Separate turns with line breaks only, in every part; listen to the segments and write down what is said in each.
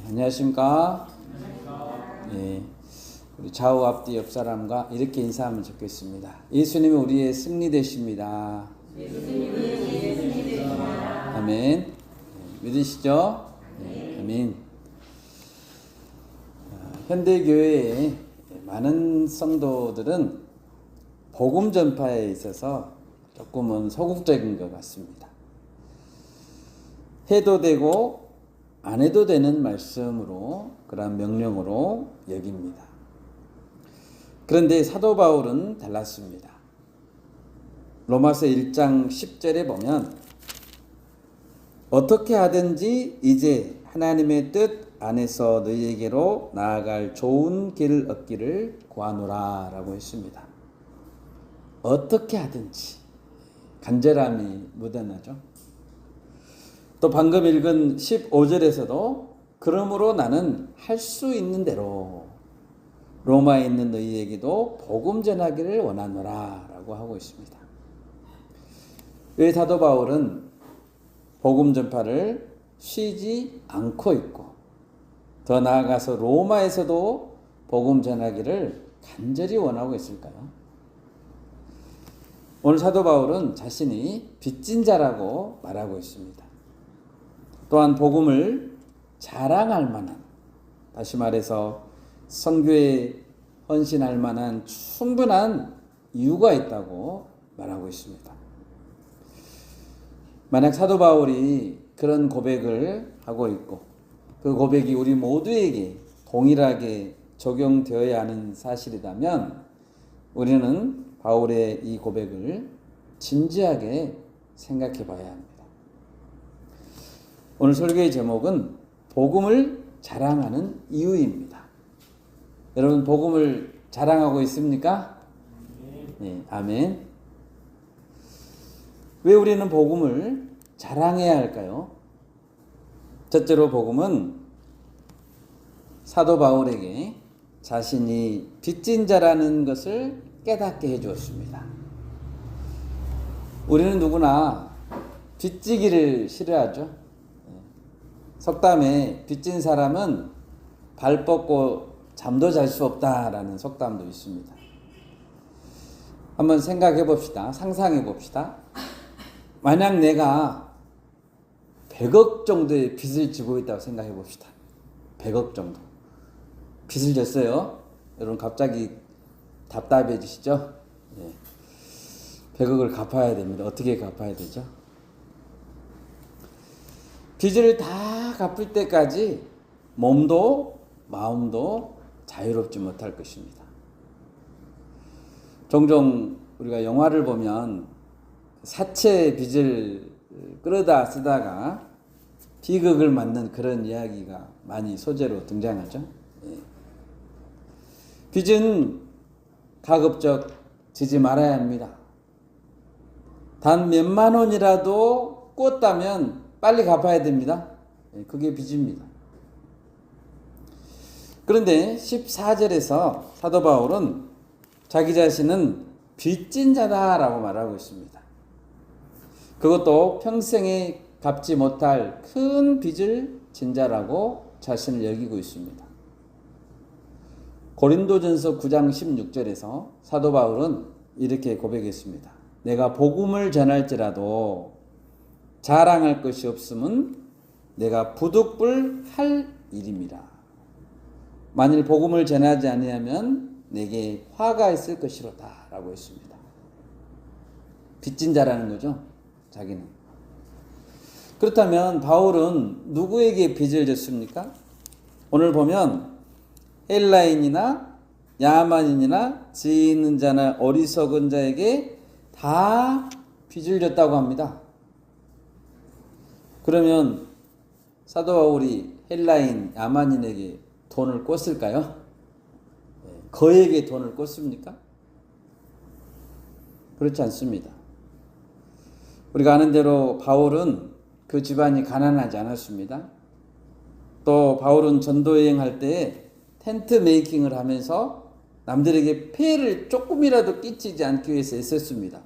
안녕하십니까? 예, 우리 좌우 앞뒤 옆 사람과 이렇게 인사하면 좋겠습니다. 예수님이 우리의 승리 되십니다. 아멘. 믿으시죠? 아멘. 현대교회의 많은 성도들은 복음 전파에 있어서 조금은 소극적인 것 같습니다. 해도 되고 안 해도 되는 말씀으로, 그런 명령으로 여깁니다. 그런데 사도 바울은 달랐습니다. 로마서 1장 10절에 보면 어떻게 하든지 이제 하나님의 뜻 안에서 너희에게로 나아갈 좋은 길을 얻기를 구하노라 라고 했습니다. 어떻게 하든지 간절함이 묻어나죠. 또 방금 읽은 15절에서도 그러므로 나는 할 수 있는 대로 로마에 있는 너희에게도 복음 전하기를 원하노라 라고 하고 있습니다. 왜 사도 바울은 복음 전파를 쉬지 않고 있고 더 나아가서 로마에서도 복음 전하기를 간절히 원하고 있을까요? 오늘 사도 바울은 자신이 빚진 자라고 말하고 있습니다. 또한 복음을 자랑할 만한, 다시 말해서 선교에 헌신할 만한 충분한 이유가 있다고 말하고 있습니다. 만약 사도 바울이 그런 고백을 하고 있고 그 고백이 우리 모두에게 동일하게 적용되어야 하는 사실이라면 우리는 바울의 이 고백을 진지하게 생각해 봐야 합니다. 오늘 설교의 제목은 복음을 자랑하는 이유입니다. 여러분 복음을 자랑하고 있습니까? 네, 아멘. 왜 우리는 복음을 자랑해야 할까요? 첫째로 복음은 사도 바울에게 자신이 빚진 자라는 것을 깨닫게 해주었습니다. 우리는 누구나 빚지기를 싫어하죠. 속담에 빚진 사람은 발 뻗고 잠도 잘 수 없다라는 속담도 있습니다. 한번 생각해 봅시다. 상상해 봅시다. 만약 내가 100억 정도의 빚을 지고 있다고 생각해 봅시다. 100억 정도. 빚을 졌어요. 여러분 갑자기 답답해지시죠? 네. 100억을 갚아야 됩니다. 어떻게 갚아야 되죠? 빚을 다 갚을 때까지 몸도 마음도 자유롭지 못할 것입니다. 종종 우리가 영화를 보면 사채 빚을 끌어다 쓰다가 비극을 맞는 그런 이야기가 많이 소재로 등장하죠. 빚은 가급적 지지 말아야 합니다. 단 몇만 원이라도 꿨다면 빨리 갚아야 됩니다. 그게 빚입니다. 그런데 14절에서 사도 바울은 자기 자신은 빚진 자다라고 말하고 있습니다. 그것도 평생에 갚지 못할 큰 빚을 진 자라고 자신을 여기고 있습니다. 고린도전서 9장 16절에서 사도 바울은 이렇게 고백했습니다. 내가 복음을 전할지라도 자랑할 것이 없음은 내가 부득불 할 일입니다. 만일 복음을 전하지 아니하면 내게 화가 있을 것이로다 라고 했습니다. 빚진 자라는 거죠. 자기는. 그렇다면 바울은 누구에게 빚을 졌습니까? 오늘 보면 헬라인이나 야만인이나 지혜 있는 자나 어리석은 자에게 다 빚을 졌다고 합니다. 그러면 사도 바울이 헬라인, 야만인에게 돈을 꿨을까요? 그에게 돈을 꿨습니까? 그렇지 않습니다. 우리가 아는 대로 바울은 그 집안이 가난하지 않았습니다. 또 바울은 전도여행할 때 텐트 메이킹을 하면서 남들에게 폐해를 조금이라도 끼치지 않기 위해서 애썼습니다.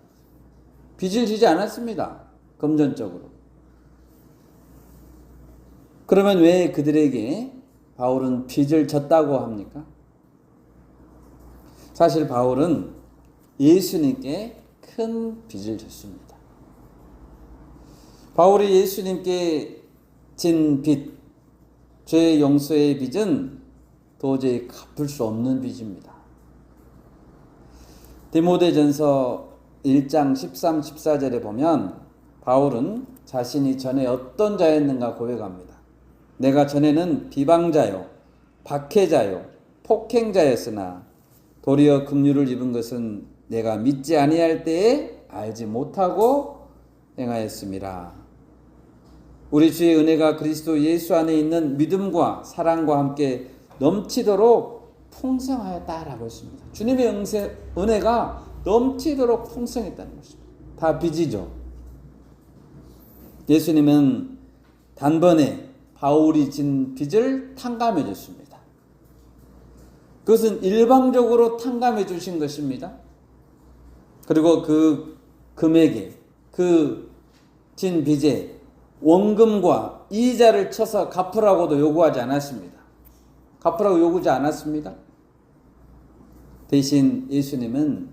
빚을 지지 않았습니다. 금전적으로. 그러면 왜 그들에게 바울은 빚을 졌다고 합니까? 사실 바울은 예수님께 큰 빚을 졌습니다. 바울이 예수님께 진 빚, 죄 용서의 빚은 도저히 갚을 수 없는 빚입니다. 디모데전서 1장 13, 14절에 보면 바울은 자신이 전에 어떤 자였는가 고백합니다. 내가 전에는 비방자요, 박해자요, 폭행자였으나 도리어 긍휼을 입은 것은 내가 믿지 아니할 때에 알지 못하고 행하였음이라. 우리 주의 은혜가 그리스도 예수 안에 있는 믿음과 사랑과 함께 넘치도록 풍성하였다라고 했습니다. 주님의 은혜가 넘치도록 풍성했다는 것입니다. 다 빚이죠. 예수님은 단번에 바울이 진 빚을 탕감해 줬습니다. 그것은 일방적으로 탕감해 주신 것입니다. 그리고 그 금액에, 그 진 빚에 원금과 이자를 쳐서 갚으라고도 요구하지 않았습니다. 갚으라고 요구하지 않았습니다. 대신 예수님은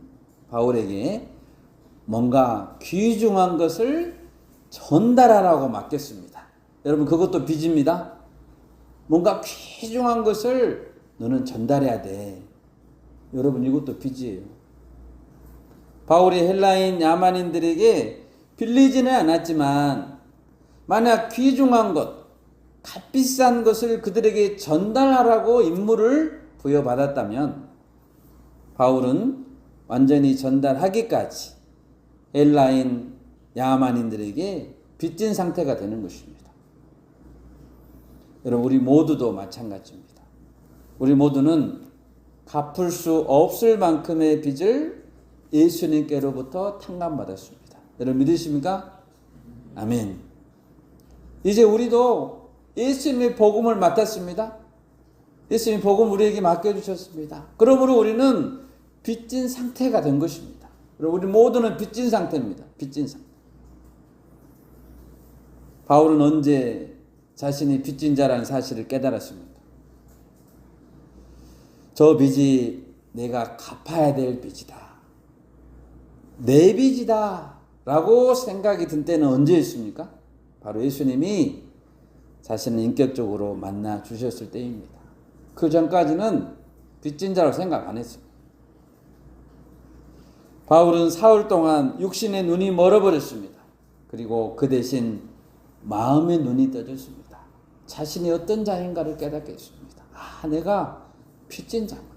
바울에게 뭔가 귀중한 것을 전달하라고 맡겼습니다. 여러분, 그것도 빚입니다. 뭔가 귀중한 것을 너는 전달해야 돼. 여러분, 이것도 빚이에요. 바울이 헬라인 야만인들에게 빌리지는 않았지만 만약 귀중한 것, 값비싼 것을 그들에게 전달하라고 임무를 부여받았다면 바울은 완전히 전달하기까지 헬라인 야만인들에게 빚진 상태가 되는 것입니다. 여러분, 우리 모두도 마찬가지입니다. 우리 모두는 갚을 수 없을 만큼의 빚을 예수님께로부터 탕감받았습니다. 여러분 믿으십니까? 아멘. 이제 우리도 예수님의 복음을 맡았습니다. 예수님의 복음 우리에게 맡겨주셨습니다. 그러므로 우리는 빚진 상태가 된 것입니다. 우리 모두는 빚진 상태입니다. 빚진 상태. 바울은 언제 자신이 빚진 자라는 사실을 깨달았습니까? 저 빚이 내가 갚아야 될 빚이다. 내 빚이다. 라고 생각이 든 때는 언제였습니까? 바로 예수님이 자신을 인격적으로 만나 주셨을 때입니다. 그 전까지는 빚진 자라고 생각 안 했습니다. 바울은 사흘 동안 육신의 눈이 멀어버렸습니다. 그리고 그 대신 마음의 눈이 떠졌습니다. 자신이 어떤 자인가를 깨닫게 했습니다. 아, 내가 빚진 자구나.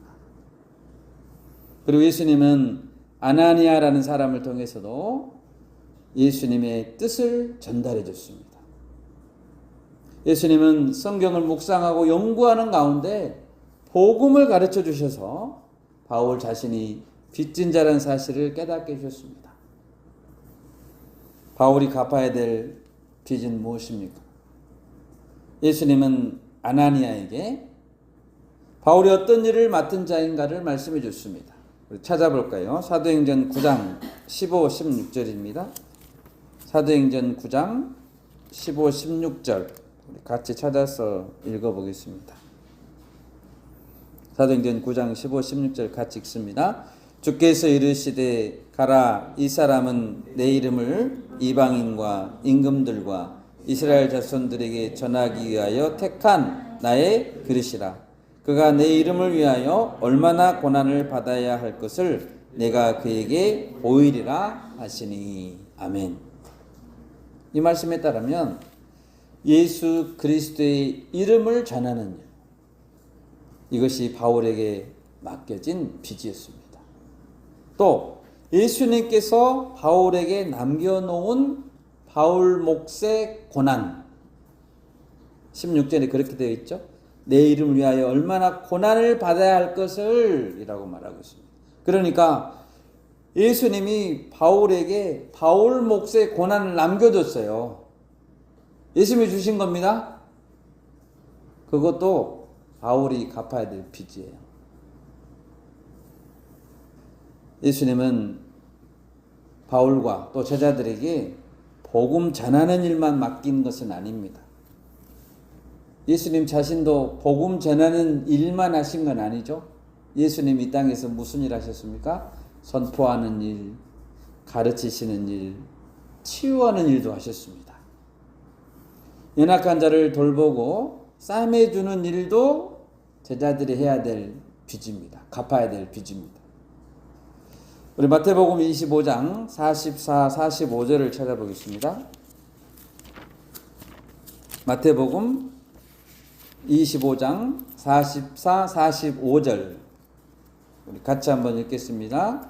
그리고 예수님은 아나니아라는 사람을 통해서도 예수님의 뜻을 전달해 줬습니다. 예수님은 성경을 묵상하고 연구하는 가운데 복음을 가르쳐 주셔서 바울 자신이 빚진 자라는 사실을 깨닫게 해주셨습니다. 바울이 갚아야 될 빚은 무엇입니까? 예수님은 아나니아에게 바울이 어떤 일을 맡은 자인가를 말씀해 줬습니다. 우리 찾아볼까요? 사도행전 9장 15, 16절입니다. 사도행전 9장 15, 16절 우리 같이 찾아서 읽어보겠습니다. 사도행전 9장 15, 16절 같이 읽습니다. 주께서 이르시되 가라, 이 사람은 내 이름을 이방인과 임금들과 이스라엘 자손들에게 전하기 위하여 택한 나의 그릇이라. 그가 내 이름을 위하여 얼마나 고난을 받아야 할 것을 내가 그에게 보이리라 하시니. 아멘. 이 말씀에 따르면 예수 그리스도의 이름을 전하는 일, 이것이 바울에게 맡겨진 빚이었습니다. 또 예수님께서 바울에게 남겨놓은 바울 몫의 고난, 16절에 그렇게 되어 있죠. 내 이름을 위하여 얼마나 고난을 받아야 할 것을 이라고 말하고 있습니다. 그러니까 예수님이 바울에게 바울 몫의 고난을 남겨뒀어요. 예수님이 주신 겁니다. 그것도 바울이 갚아야 될 빚이에요. 예수님은 바울과 또 제자들에게 복음 전하는 일만 맡긴 것은 아닙니다. 예수님 자신도 복음 전하는 일만 하신 건 아니죠. 예수님 이 땅에서 무슨 일 하셨습니까? 선포하는 일, 가르치시는 일, 치유하는 일도 하셨습니다. 연약한 자를 돌보고 싸매주는 일도 제자들이 해야 될 빚입니다. 갚아야 될 빚입니다. 우리 마태복음 25장 44, 45절을 찾아보겠습니다. 마태복음 25장 44, 45절 우리 같이 한번 읽겠습니다.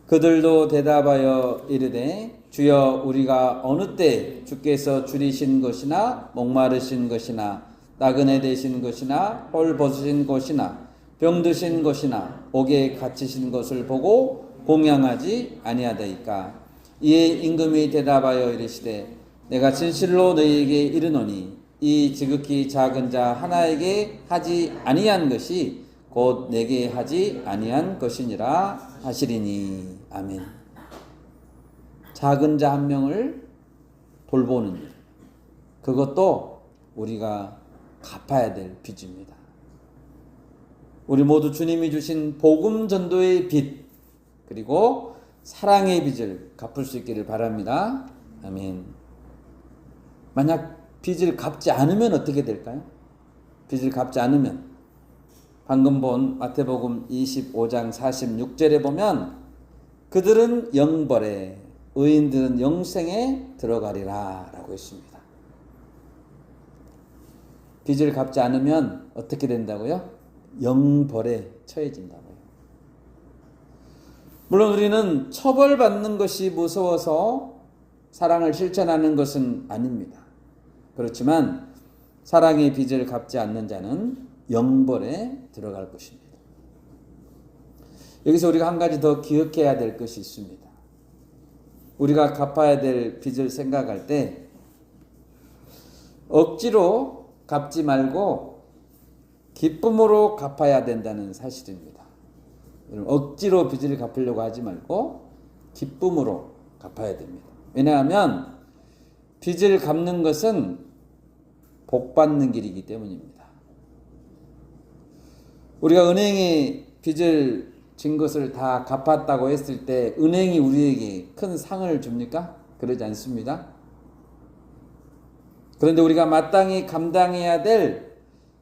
그들도 대답하여 이르되 주여 우리가 어느 때 주께서 줄이신 것이나 목마르신 것이나 나그네 되신 것이나 홀 벗으신 것이나 병드신 것이나 옥에 갇히신 것을 보고 공양하지 아니하다이까. 이에 임금이 대답하여 이르시되 내가 진실로 너희에게 이르노니 이 지극히 작은 자 하나에게 하지 아니한 것이 곧 내게 하지 아니한 것이니라 하시리니. 아멘. 작은 자 한 명을 돌보는 일, 그것도 우리가 갚아야 될 빚입니다. 우리 모두 주님이 주신 복음 전도의 빚, 그리고 사랑의 빚을 갚을 수 있기를 바랍니다. 아멘. 만약 빚을 갚지 않으면 어떻게 될까요? 빚을 갚지 않으면 방금 본 마태복음 25장 46절에 보면 그들은 영벌에 의인들은 영생에 들어가리라 라고 했습니다. 빚을 갚지 않으면 어떻게 된다고요? 영벌에 처해진다고요. 물론 우리는 처벌받는 것이 무서워서 사랑을 실천하는 것은 아닙니다. 그렇지만 사랑의 빚을 갚지 않는 자는 영벌에 들어갈 것입니다. 여기서 우리가 한 가지 더 기억해야 될 것이 있습니다. 우리가 갚아야 될 빚을 생각할 때 억지로 갚지 말고 기쁨으로 갚아야 된다는 사실입니다. 억지로 빚을 갚으려고 하지 말고 기쁨으로 갚아야 됩니다. 왜냐하면 빚을 갚는 것은 복 받는 길이기 때문입니다. 우리가 은행에 빚을 진 것을 다 갚았다고 했을 때 은행이 우리에게 큰 상을 줍니까? 그러지 않습니다. 그런데 우리가 마땅히 감당해야 될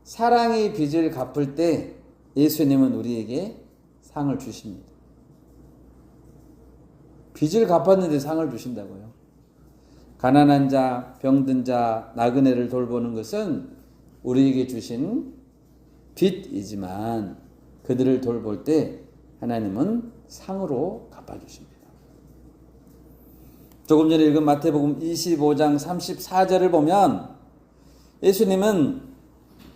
사랑의 빚을 갚을 때 예수님은 우리에게 상을 주십니다. 빚을 갚았는데 상을 주신다고요. 가난한 자, 병든 자, 나그네를 돌보는 것은 우리에게 주신 빚이지만 그들을 돌볼 때 하나님은 상으로 갚아주십니다. 조금 전에 읽은 마태복음 25장 34절을 보면 예수님은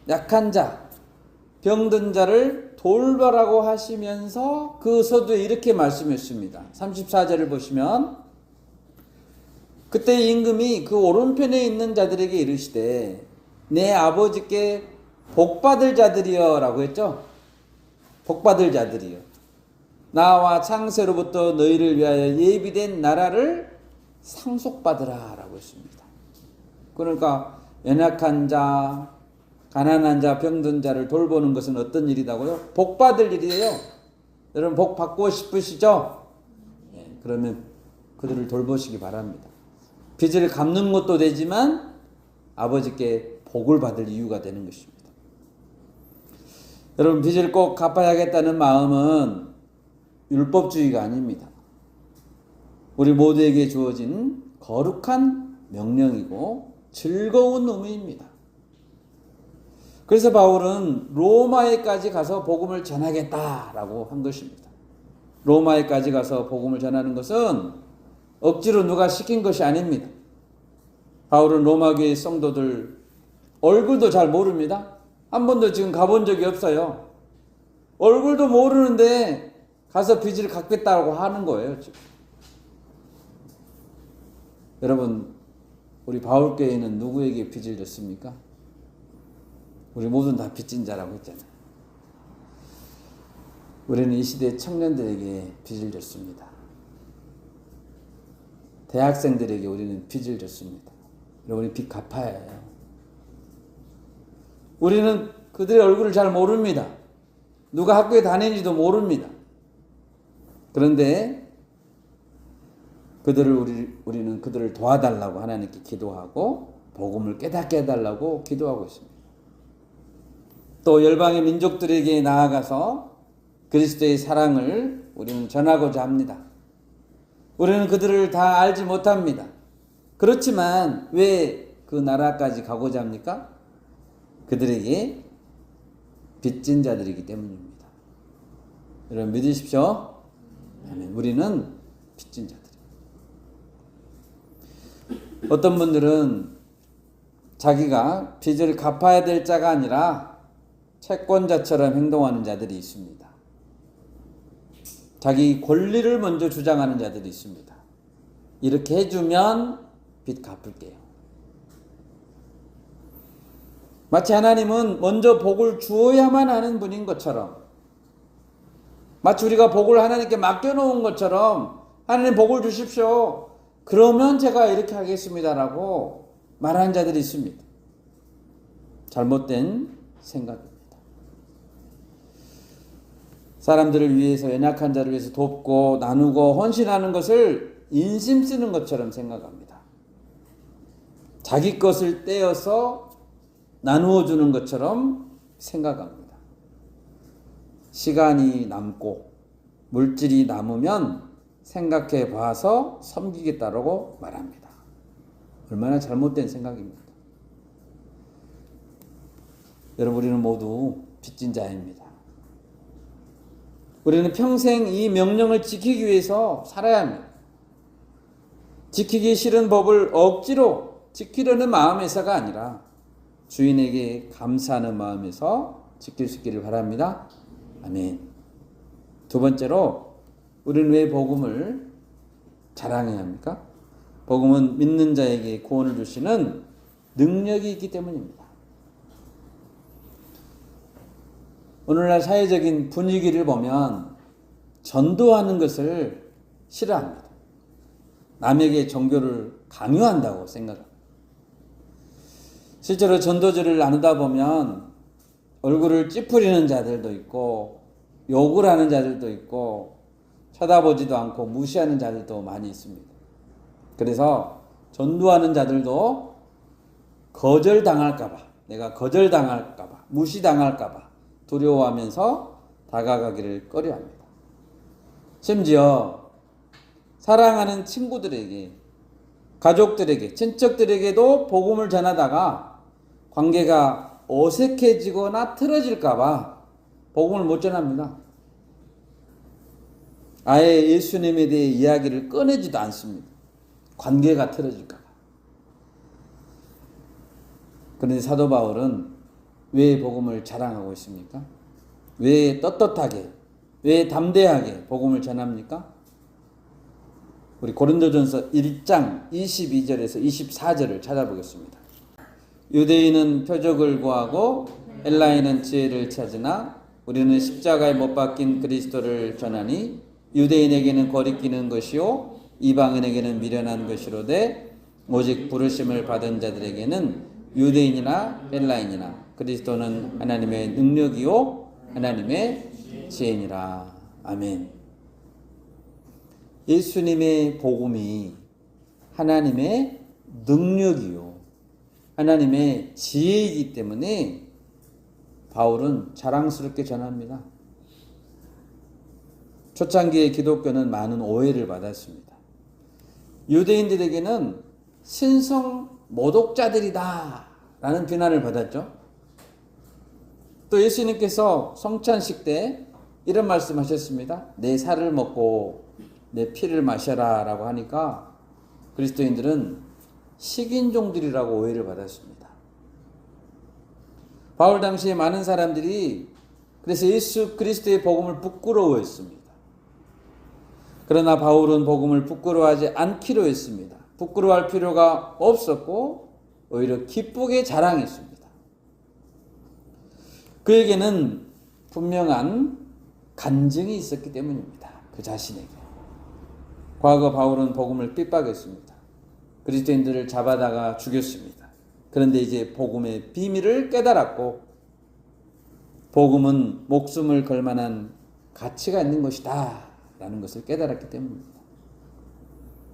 약한 자, 병든 자를 돌보라고 하시면서 그 서두에 이렇게 말씀했습니다. 34절을 보시면 그때 임금이 그 오른편에 있는 자들에게 이르시되 내 아버지께 복받을 자들이여 라고 했죠. 복받을 자들이여 나와 창세로부터 너희를 위하여 예비된 나라를 상속받으라 라고 했습니다. 그러니까 연약한 자, 가난한 자, 병든 자를 돌보는 것은 어떤 일이라고요? 복받을 일이에요. 여러분 복 받고 싶으시죠? 네, 그러면 그들을 돌보시기 바랍니다. 빚을 갚는 것도 되지만 아버지께 복을 받을 이유가 되는 것입니다. 여러분 빚을 꼭 갚아야겠다는 마음은 율법주의가 아닙니다. 우리 모두에게 주어진 거룩한 명령이고 즐거운 의무입니다. 그래서 바울은 로마에까지 가서 복음을 전하겠다라고 한 것입니다. 로마에까지 가서 복음을 전하는 것은 억지로 누가 시킨 것이 아닙니다. 바울은 로마교회 성도들 얼굴도 잘 모릅니다. 한 번도 지금 가본 적이 없어요. 얼굴도 모르는데 가서 빚을 갚겠다고 하는 거예요. 지금. 여러분 우리 바울교회는 누구에게 빚을 졌습니까? 우리 모두는 다 빚진 자라고 했잖아요. 우리는 이 시대 청년들에게 빚을 졌습니다. 대학생들에게 우리는 빚을 졌습니다. 우리 빚 갚아야 해요. 우리는 그들의 얼굴을 잘 모릅니다. 누가 학교에 다니는지도 모릅니다. 그런데 우리는 그들을 도와달라고 하나님께 기도하고 복음을 깨닫게 해달라고 기도하고 있습니다. 또 열방의 민족들에게 나아가서 그리스도의 사랑을 우리는 전하고자 합니다. 우리는 그들을 다 알지 못합니다. 그렇지만 왜 그 나라까지 가고자 합니까? 그들에게 빚진 자들이기 때문입니다. 여러분 믿으십시오. 아멘. 우리는 빚진 자들. 어떤 분들은 자기가 빚을 갚아야 될 자가 아니라 채권자처럼 행동하는 자들이 있습니다. 자기 권리를 먼저 주장하는 자들이 있습니다. 이렇게 해주면 빚 갚을게요. 마치 하나님은 먼저 복을 주어야만 하는 분인 것처럼, 마치 우리가 복을 하나님께 맡겨놓은 것처럼 하나님 복을 주십시오. 그러면 제가 이렇게 하겠습니다라고 말하는 자들이 있습니다. 잘못된 생각입니다. 사람들을 위해서, 연약한 자를 위해서 돕고 나누고 헌신하는 것을 인심 쓰는 것처럼 생각합니다. 자기 것을 떼어서 나누어 주는 것처럼 생각합니다. 시간이 남고 물질이 남으면 생각해 봐서 섬기겠다라고 말합니다. 얼마나 잘못된 생각입니까? 여러분, 우리는 모두 빚진 자입니다. 우리는 평생 이 명령을 지키기 위해서 살아야 합니다. 지키기 싫은 법을 억지로 지키려는 마음에서가 아니라 주인에게 감사하는 마음에서 지킬 수 있기를 바랍니다. 아멘. 두 번째로, 우리는 왜 복음을 자랑해야 합니까? 복음은 믿는 자에게 구원을 주시는 능력이 있기 때문입니다. 오늘날 사회적인 분위기를 보면 전도하는 것을 싫어합니다. 남에게 종교를 강요한다고 생각합니다. 실제로 전도지를 나누다 보면 얼굴을 찌푸리는 자들도 있고 욕을 하는 자들도 있고 쳐다보지도 않고 무시하는 자들도 많이 있습니다. 그래서 전도하는 자들도 거절당할까봐, 내가 거절당할까봐, 무시당할까봐 두려워하면서 다가가기를 꺼려합니다. 심지어 사랑하는 친구들에게, 가족들에게, 친척들에게도 복음을 전하다가 관계가 어색해지거나 틀어질까봐 복음을 못 전합니다. 아예 예수님에 대해 이야기를 꺼내지도 않습니다. 관계가 틀어질까봐. 그런데 사도 바울은 왜 복음을 자랑하고 있습니까? 왜 떳떳하게, 왜 담대하게 복음을 전합니까? 우리 고린도전서 1장 22절에서 24절을 찾아보겠습니다. 유대인은 표적을 구하고 헬라인은 지혜를 찾으나 우리는 십자가에 못 박힌 그리스도를 전하니 유대인에게는 거리끼는 것이요 이방인에게는 미련한 것이로되 오직 부르심을 받은 자들에게는 유대인이나 헬라인이나 그리스도는 하나님의 능력이요 하나님의 지혜니라. 아멘. 예수님의 복음이 하나님의 능력이요 하나님의 지혜이기 때문에 바울은 자랑스럽게 전합니다. 초창기의 기독교는 많은 오해를 받았습니다. 유대인들에게는 신성 모독자들이다 라는 비난을 받았죠. 또 예수님께서 성찬식 때 이런 말씀하셨습니다. 내 살을 먹고 내 피를 마셔라 라고 하니까 그리스도인들은 식인종들이라고 오해를 받았습니다. 바울 당시에 많은 사람들이 그래서 예수 그리스도의 복음을 부끄러워했습니다. 그러나 바울은 복음을 부끄러워하지 않기로 했습니다. 부끄러워할 필요가 없었고 오히려 기쁘게 자랑했습니다. 그에게는 분명한 간증이 있었기 때문입니다. 그 자신에게. 과거 바울은 복음을 핍박했습니다. 그리스도인들을 잡아다가 죽였습니다. 그런데 이제 복음의 비밀을 깨달았고 복음은 목숨을 걸 만한 가치가 있는 것이다 라는 것을 깨달았기 때문입니다.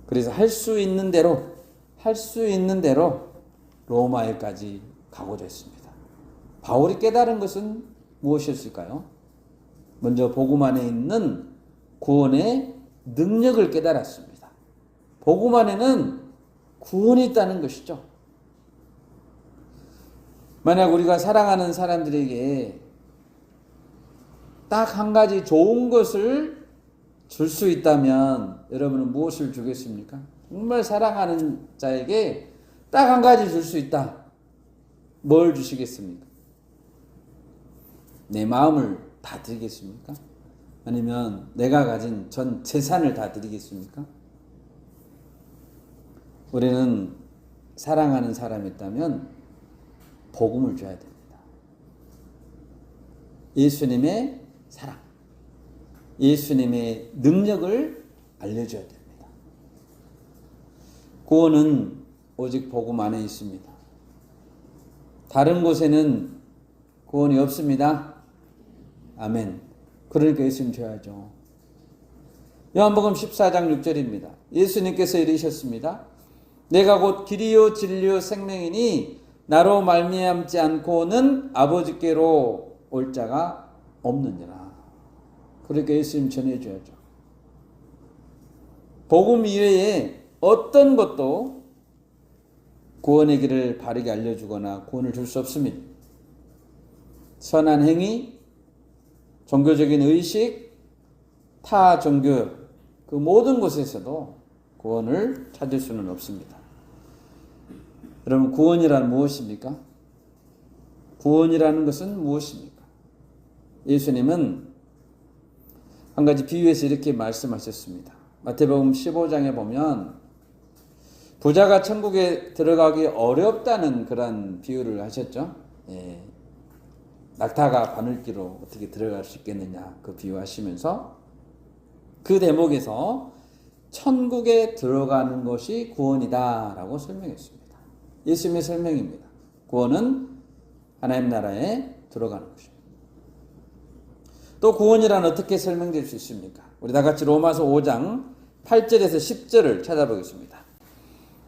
그래서 할 수 있는 대로 로마에까지 가고자 했습니다. 바울이 깨달은 것은 무엇이었을까요? 먼저 복음 안에 있는 구원의 능력을 깨달았습니다. 복음 안에는 구원이 있다는 것이죠. 만약 우리가 사랑하는 사람들에게 딱 한 가지 좋은 것을 줄 수 있다면 여러분은 무엇을 주겠습니까? 정말 사랑하는 자에게 딱 한 가지 줄 수 있다. 뭘 주시겠습니까? 내 마음을 다 드리겠습니까? 아니면 내가 가진 전 재산을 다 드리겠습니까? 우리는 사랑하는 사람이 있다면 복음을 줘야 됩니다. 예수님의 사랑, 예수님의 능력을 알려줘야 됩니다. 구원은 오직 복음 안에 있습니다. 다른 곳에는 구원이 없습니다. 아멘. 그러니까 예수님 줘야죠. 요한복음 14장 6절입니다. 예수님께서 이르셨습니다. 내가 곧 길이요 진리요 생명이니 나로 말미암지 않고는 아버지께로 올 자가 없느니라. 그러니까 예수님 전해줘야죠. 복음 이외에 어떤 것도 구원의 길을 바르게 알려주거나 구원을 줄 수 없습니다. 선한 행위, 종교적인 의식, 타 종교 그 모든 곳에서도 구원을 찾을 수는 없습니다. 여러분, 구원이란 무엇입니까? 구원이라는 것은 무엇입니까? 예수님은 한 가지 비유해서 이렇게 말씀하셨습니다. 마태복음 15장에 보면 부자가 천국에 들어가기 어렵다는 그런 비유를 하셨죠. 예. 낙타가 바늘기로 어떻게 들어갈 수 있겠느냐 그 비유하시면서 그 대목에서 천국에 들어가는 것이 구원이다 라고 설명했습니다. 예수님의 설명입니다. 구원은 하나님 나라에 들어가는 것입니다. 또 구원이란 어떻게 설명될 수 있습니까? 우리 다 같이 로마서 5장 8절에서 10절을 찾아보겠습니다.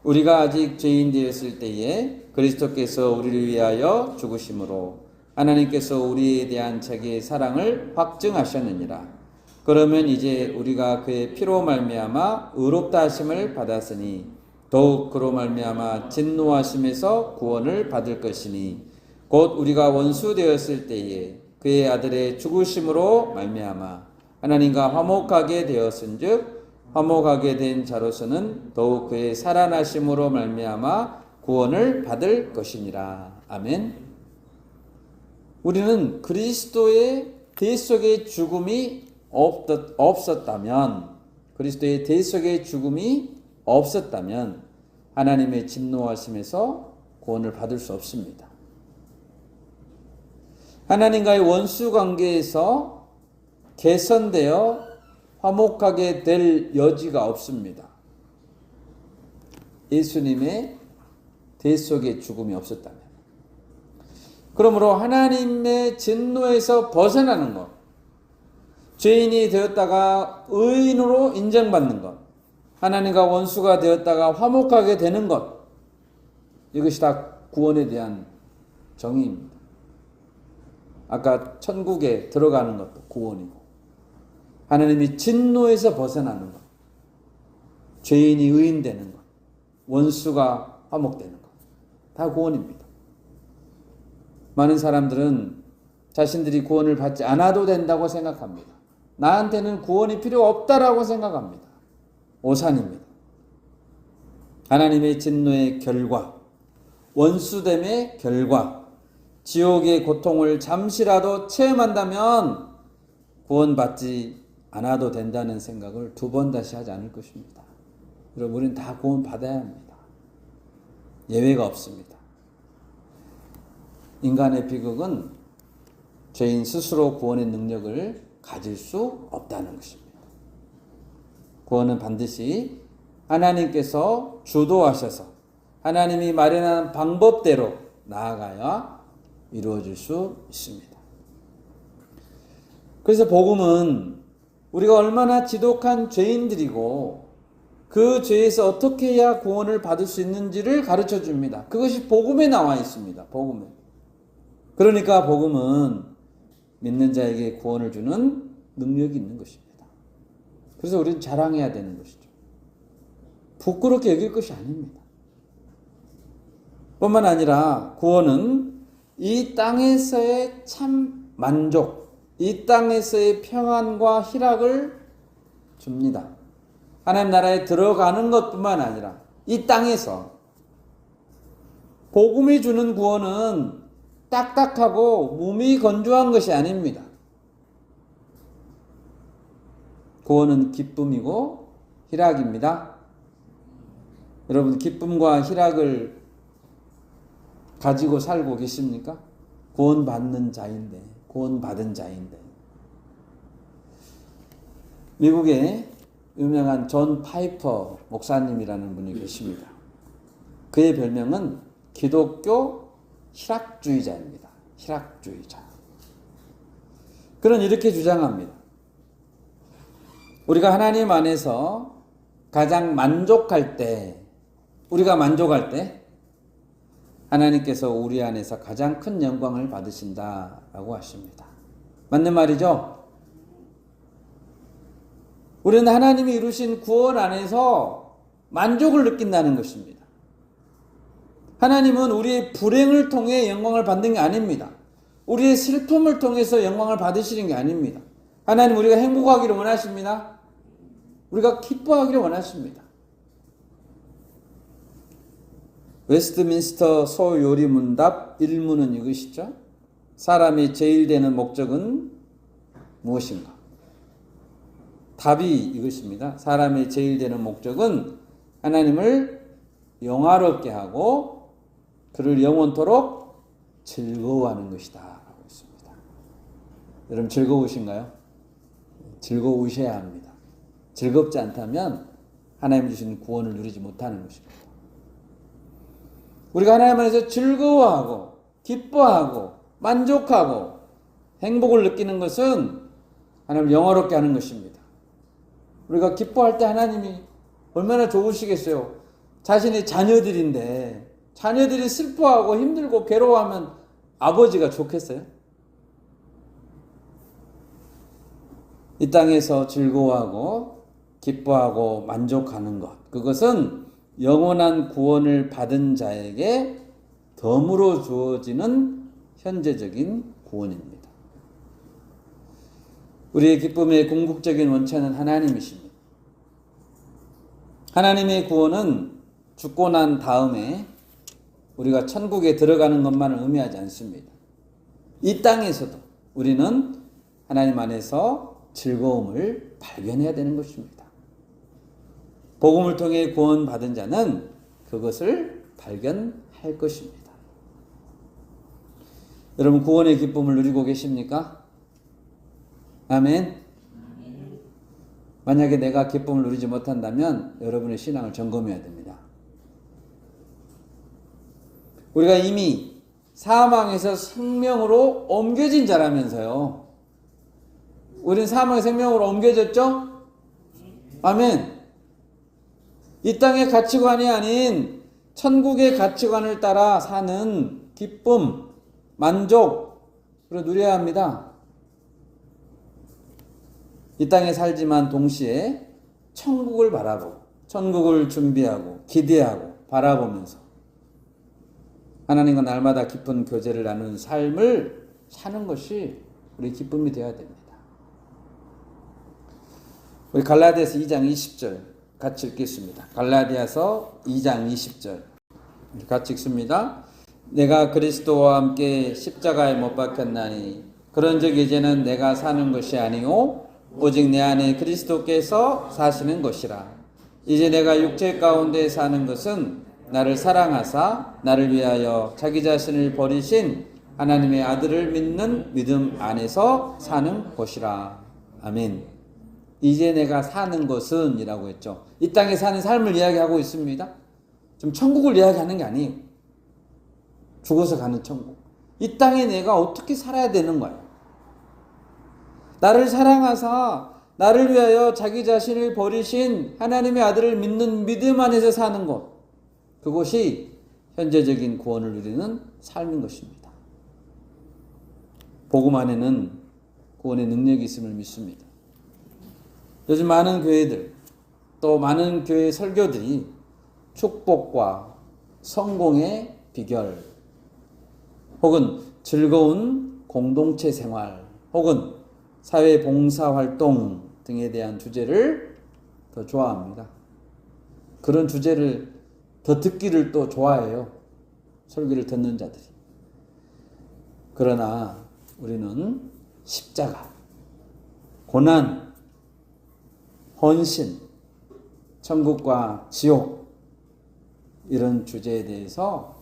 우리가 아직 죄인 되었을 때에 그리스도께서 우리를 위하여 죽으심으로 하나님께서 우리에 대한 자기의 사랑을 확증하셨느니라. 그러면 이제 우리가 그의 피로 말미암아 의롭다 하심을 받았으니 더욱 그로 말미암아 진노하심에서 구원을 받을 것이니 곧 우리가 원수 되었을 때에 그의 아들의 죽으심으로 말미암아 하나님과 화목하게 되었은즉 화목하게 된 자로서는 더욱 그의 살아나심으로 말미암아 구원을 받을 것이니라. 아멘. 우리는 그리스도의 대속의 죽음이 없었다면 그리스도의 대속의 죽음이 없었다면 하나님의 진노하심에서 구원을 받을 수 없습니다. 하나님과의 원수 관계에서 개선되어 화목하게 될 여지가 없습니다. 예수님의 대속의 죽음이 없었다면. 그러므로 하나님의 진노에서 벗어나는 것, 죄인이 되었다가 의인으로 인정받는 것, 하나님과 원수가 되었다가 화목하게 되는 것, 이것이 다 구원에 대한 정의입니다. 아까 천국에 들어가는 것도 구원이고 하나님이 진노에서 벗어나는 것, 죄인이 의인되는 것, 원수가 화목되는 것, 다 구원입니다. 많은 사람들은 자신들이 구원을 받지 않아도 된다고 생각합니다. 나한테는 구원이 필요 없다라고 생각합니다. 오산입니다. 하나님의 진노의 결과, 원수됨의 결과, 지옥의 고통을 잠시라도 체험한다면 구원받지 않아도 된다는 생각을 두 번 다시 하지 않을 것입니다. 여러분, 우리는 다 구원 받아야 합니다. 예외가 없습니다. 인간의 비극은 죄인 스스로 구원의 능력을 가질 수 없다는 것입니다. 구원은 반드시 하나님께서 주도하셔서 하나님이 마련한 방법대로 나아가야 이루어질 수 있습니다. 그래서 복음은 우리가 얼마나 지독한 죄인들이고 그 죄에서 어떻게 해야 구원을 받을 수 있는지를 가르쳐 줍니다. 그것이 복음에 나와 있습니다. 복음에. 그러니까 복음은 믿는 자에게 구원을 주는 능력이 있는 것입니다. 그래서 우리는 자랑해야 되는 것이죠. 부끄럽게 여길 것이 아닙니다. 뿐만 아니라 구원은 이 땅에서의 참 만족, 이 땅에서의 평안과 희락을 줍니다. 하나님 나라에 들어가는 것뿐만 아니라 이 땅에서 복음이 주는 구원은 딱딱하고 몸이 건조한 것이 아닙니다. 구원은 기쁨이고 희락입니다. 여러분 기쁨과 희락을 가지고 살고 계십니까? 구원받는 자인데, 구원받은 자인데. 미국에 유명한 존 파이퍼 목사님이라는 분이 계십니다. 그의 별명은 기독교 희락주의자입니다. 희락주의자. 그는 이렇게 주장합니다. 우리가 하나님 안에서 가장 만족할 때, 우리가 만족할 때 하나님께서 우리 안에서 가장 큰 영광을 받으신다라고 하십니다. 맞는 말이죠? 우리는 하나님이 이루신 구원 안에서 만족을 느낀다는 것입니다. 하나님은 우리의 불행을 통해 영광을 받는 게 아닙니다. 우리의 슬픔을 통해서 영광을 받으시는 게 아닙니다. 하나님 우리가 행복하기를 원하십니다. 우리가 기뻐하기를 원하십니다. 웨스트민스터 소요리문답 1문은 이것이죠. 사람이 제일 되는 목적은 무엇인가? 답이 이것입니다. 사람의 제일 되는 목적은 하나님을 영화롭게 하고 그를 영원토록 즐거워하는 것이다 라고 했습니다. 여러분 즐거우신가요? 즐거우셔야 합니다. 즐겁지 않다면 하나님 주신 구원을 누리지 못하는 것입니다. 우리가 하나님 안에서 즐거워하고 기뻐하고 만족하고 행복을 느끼는 것은 하나님을 영화롭게 하는 것입니다. 우리가 기뻐할 때 하나님이 얼마나 좋으시겠어요. 자신의 자녀들인데 자녀들이 슬퍼하고 힘들고 괴로워하면 아버지가 좋겠어요? 이 땅에서 즐거워하고 기뻐하고 만족하는 것, 그것은 영원한 구원을 받은 자에게 덤으로 주어지는 현재적인 구원입니다. 우리의 기쁨의 궁극적인 원천은 하나님이십니다. 하나님의 구원은 죽고 난 다음에 우리가 천국에 들어가는 것만을 의미하지 않습니다. 이 땅에서도 우리는 하나님 안에서 즐거움을 발견해야 되는 것입니다. 복음을 통해 구원받은 자는 그것을 발견할 것입니다. 여러분 구원의 기쁨을 누리고 계십니까? 아멘. 만약에 내가 기쁨을 누리지 못한다면 여러분의 신앙을 점검해야 됩니다. 우리가 이미 사망에서 생명으로 옮겨진 자라면서요. 우리는 사망에서 생명으로 옮겨졌죠? 아멘. 이 땅의 가치관이 아닌 천국의 가치관을 따라 사는 기쁨, 만족을 누려야 합니다. 이 땅에 살지만 동시에 천국을 바라보고 천국을 준비하고 기대하고 바라보면서 하나님과 날마다 깊은 교제를 나누는 삶을 사는 것이 우리 기쁨이 되어야 됩니다. 우리 갈라디아서 2장 20절 같이 읽겠습니다. 갈라디아서 2장 20절 같이 읽습니다. 내가 그리스도와 함께 십자가에 못 박혔나니 그런즉 이제는 내가 사는 것이 아니요 오직 내 안에 그리스도께서 사시는 것이라. 이제 내가 육체 가운데 사는 것은 나를 사랑하사 나를 위하여 자기 자신을 버리신 하나님의 아들을 믿는 믿음 안에서 사는 것이라. 아멘. 이제 내가 사는 것은 이라고 했죠. 이 땅에 사는 삶을 이야기하고 있습니다. 지금 천국을 이야기하는 게 아니에요. 죽어서 가는 천국. 이 땅에 내가 어떻게 살아야 되는 거예요. 나를 사랑하사 나를 위하여 자기 자신을 버리신 하나님의 아들을 믿는 믿음 안에서 사는 것, 그것이 현재적인 구원을 누리는 삶인 것입니다. 복음 안에는 구원의 능력이 있음을 믿습니다. 요즘 많은 교회들, 또 많은 교회 설교들이 축복과 성공의 비결, 혹은 즐거운 공동체 생활, 혹은 사회 봉사 활동 등에 대한 주제를 더 좋아합니다. 그런 주제를 더 듣기를 또 좋아해요. 설교를 듣는 자들이. 그러나 우리는 십자가, 고난, 헌신, 천국과 지옥, 이런 주제에 대해서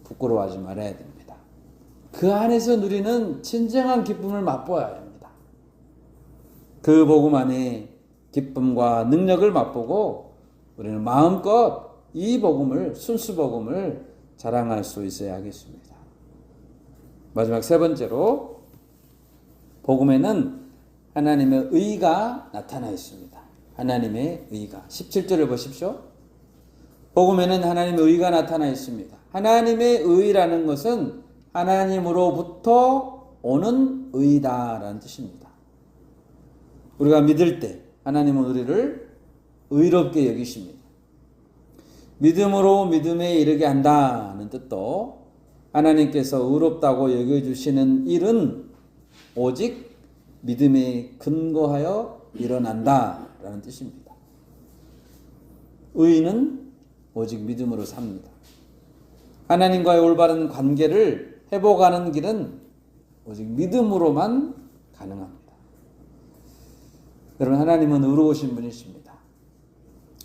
부끄러워하지 말아야 됩니다. 그 안에서 누리는 진정한 기쁨을 맛보아야 합니다. 그 복음 안에 기쁨과 능력을 맛보고 우리는 마음껏 이 복음을, 순수 복음을 자랑할 수 있어야 하겠습니다. 마지막 세 번째로, 복음에는 하나님의 의가 나타나 있습니다. 하나님의 의가. 17절을 보십시오. 복음에는 하나님의 의가 나타나 있습니다. 하나님의 의라는 것은 하나님으로부터 오는 의다라는 뜻입니다. 우리가 믿을 때 하나님은 우리를 의롭게 여기십니다. 믿음으로 믿음에 이르게 한다는 뜻도, 하나님께서 의롭다고 여겨주시는 일은 오직 믿음에 근거하여 일어난다라는 뜻입니다. 의는 오직 믿음으로 삽니다. 하나님과의 올바른 관계를 회복하는 길은 오직 믿음으로만 가능합니다. 여러분, 하나님은 의로우신 분이십니다.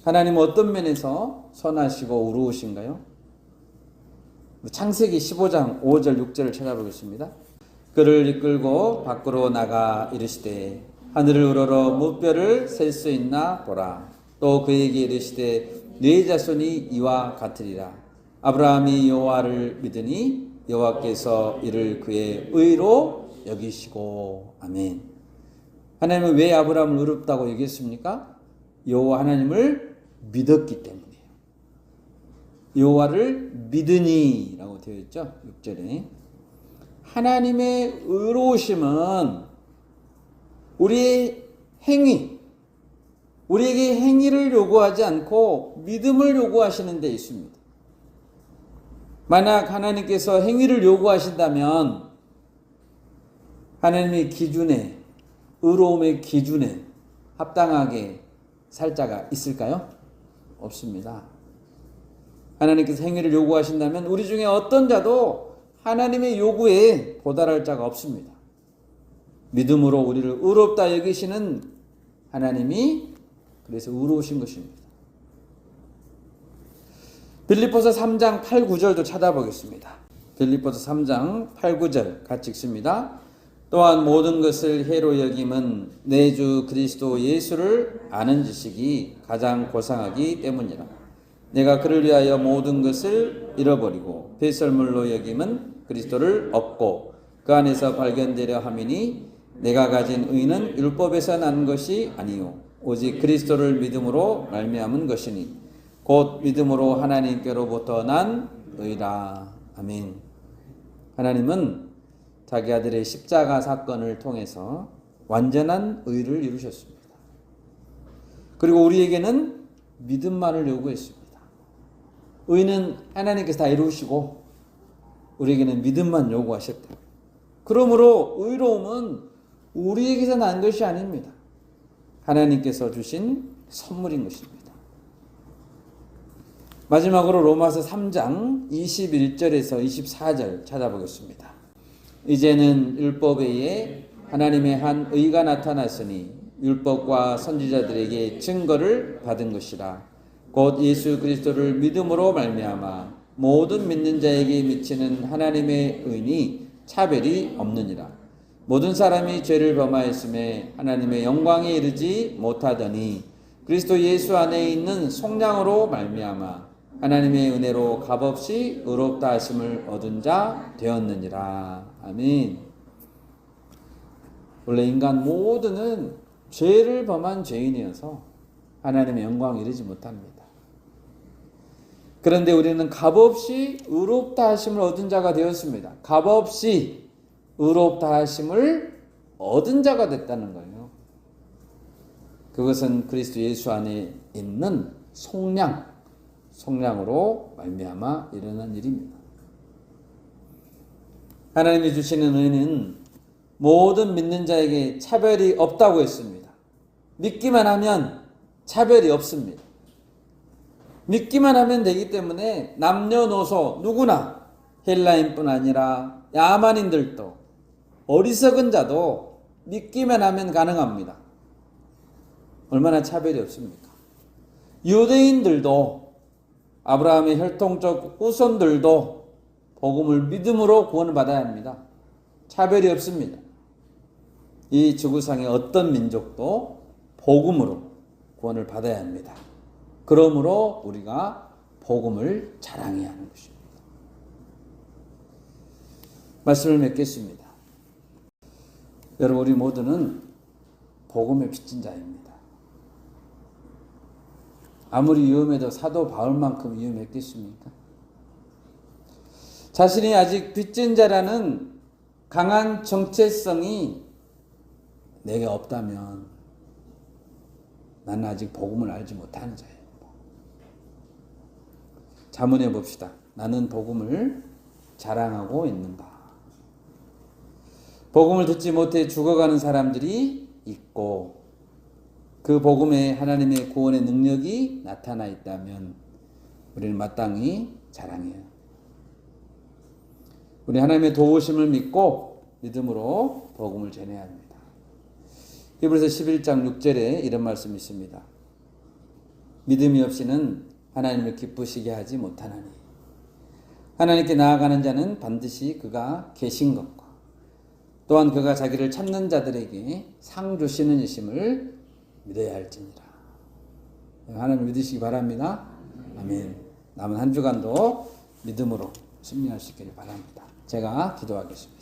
하나님은 어떤 면에서 선하시고 의로우신가요? 창세기 15장 5절 6절을 찾아보겠습니다. 그를 이끌고 밖으로 나가 이르시되 하늘을 우러러 무뼈를 셀 수 있나 보라. 또 그에게 이르시되 네 자손이 이와 같으리라. 아브라함이 여호와를 믿으니 여호와께서 이를 그의 의로 여기시고. 아멘. 하나님은 왜 아브라함을 의롭다고 여겼습니까? 여호와 하나님을 믿었기 때문이에요. 여호와를 믿으니 라고 되어 있죠. 6절에. 하나님의 의로우심은 우리의 행위, 우리에게 행위를 요구하지 않고 믿음을 요구하시는 데 있습니다. 만약 하나님께서 행위를 요구하신다면 하나님의 기준에, 의로움의 기준에 합당하게 살 자가 있을까요? 없습니다. 하나님께서 행위를 요구하신다면 우리 중에 어떤 자도 하나님의 요구에 도달할 자가 없습니다. 믿음으로 우리를 의롭다 여기시는 하나님이 그래서 의로우신 것입니다. 빌립보서 3장 8, 9절도 찾아보겠습니다. 빌립보서 3장 8, 9절 같이 읽습니다. 또한 모든 것을 해로 여김은 내 주 그리스도 예수를 아는 지식이 가장 고상하기 때문이라. 내가 그를 위하여 모든 것을 잃어버리고 배설물로 여김은 그리스도를 얻고 그 안에서 발견되려 함이니 내가 가진 의는 율법에서 난 것이 아니요 오직 그리스도를 믿음으로 말미암은 것이니 곧 믿음으로 하나님께로부터 난 의라. 아멘. 하나님은 자기 아들의 십자가 사건을 통해서 완전한 의를 이루셨습니다. 그리고 우리에게는 믿음만을 요구했습니다. 의는 하나님께서 다 이루시고 우리에게는 믿음만 요구하셨다. 그러므로 의로움은 우리에게서 난 것이 아닙니다. 하나님께서 주신 선물인 것입니다. 마지막으로 로마서 3장 21절에서 24절 찾아보겠습니다. 이제는 율법 외에 하나님의 한 의가 나타났으니 율법과 선지자들에게 증거를 받은 것이라. 곧 예수 그리스도를 믿음으로 말미암아 모든 믿는 자에게 미치는 하나님의 의니 차별이 없느니라. 모든 사람이 죄를 범하였음에 하나님의 영광에 이르지 못하더니 그리스도 예수 안에 있는 속량으로 말미암아 하나님의 은혜로 값없이 의롭다 하심을 얻은 자 되었느니라. 아멘. 원래 인간 모두는 죄를 범한 죄인이어서 하나님의 영광을 이루지 못합니다. 그런데 우리는 값없이 의롭다 하심을 얻은 자가 되었습니다. 값없이 의롭다 하심을 얻은 자가 됐다는 거예요. 그것은 그리스도 예수 안에 있는 속량으로 말미암아 일어난 일입니다. 하나님이 주시는 은혜는 모든 믿는 자에게 차별이 없다고 했습니다. 믿기만 하면 차별이 없습니다. 믿기만 하면 되기 때문에 남녀노소 누구나 헬라인뿐 아니라 야만인들도 어리석은 자도 믿기만 하면 가능합니다. 얼마나 차별이 없습니까? 유대인들도 아브라함의 혈통적 후손들도 복음을 믿음으로 구원을 받아야 합니다. 차별이 없습니다. 이 지구상의 어떤 민족도 복음으로 구원을 받아야 합니다. 그러므로 우리가 복음을 자랑해야 하는 것입니다. 말씀을 맺겠습니다. 여러분, 우리 모두는 복음에 빚진 자입니다. 아무리 위험해도 사도 바울만큼 위험했겠습니까? 자신이 아직 빚진 자라는 강한 정체성이 내게 없다면 나는 아직 복음을 알지 못하는 자예요. 자문해 봅시다. 나는 복음을 자랑하고 있는가? 복음을 듣지 못해 죽어가는 사람들이 있고 그 복음에 하나님의 구원의 능력이 나타나 있다면 우리는 마땅히 자랑해요. 우리 하나님의 도우심을 믿고 믿음으로 복음을 전해야 합니다. 히브리서 11장 6절에 이런 말씀이 있습니다. 믿음이 없이는 하나님을 기쁘시게 하지 못하나니 하나님께 나아가는 자는 반드시 그가 계신 것과 또한 그가 자기를 찾는 자들에게 상 주시는 이심을 믿어야 할지니라. 하나님 믿으시기 바랍니다. 아멘. 남은 한 주간도 믿음으로 승리할 수 있기를 바랍니다. 제가 기도하겠습니다.